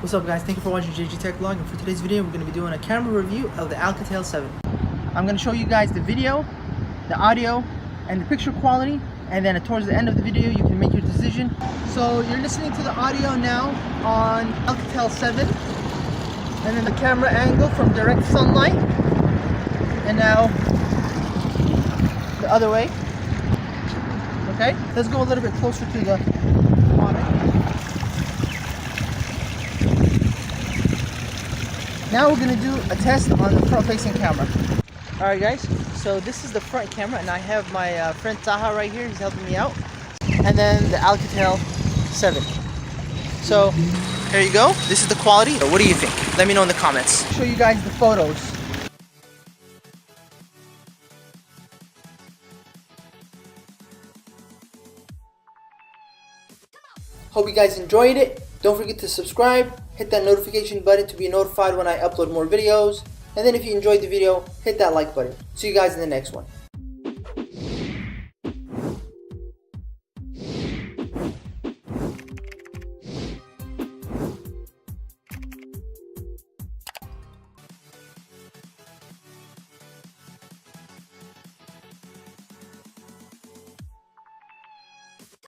What's up guys, thank you for watching JGTechBlog, and for today's video we're going to be doing a camera review of the ALCATEL 7. I'm going to show you guys the video, the audio, and the picture quality, and then towards the end of the video you can make your decision. So you're listening to the audio now on ALCATEL 7, and then the camera angle from direct sunlight, and now the other way. Okay, let's go a little bit closer to the product. Now we're going to do a test on the front-facing camera. Alright guys, so this is the front camera, and I have my friend Taha right here, he's helping me out. And then the ALCATEL 7. So, here you go, this is the quality. What do you think? Let me know in the comments. I'll show you guys the photos. Hope you guys enjoyed it. Don't forget to subscribe, hit that notification button to be notified when I upload more videos, and then if you enjoyed the video, hit that like button. See you guys in the next one.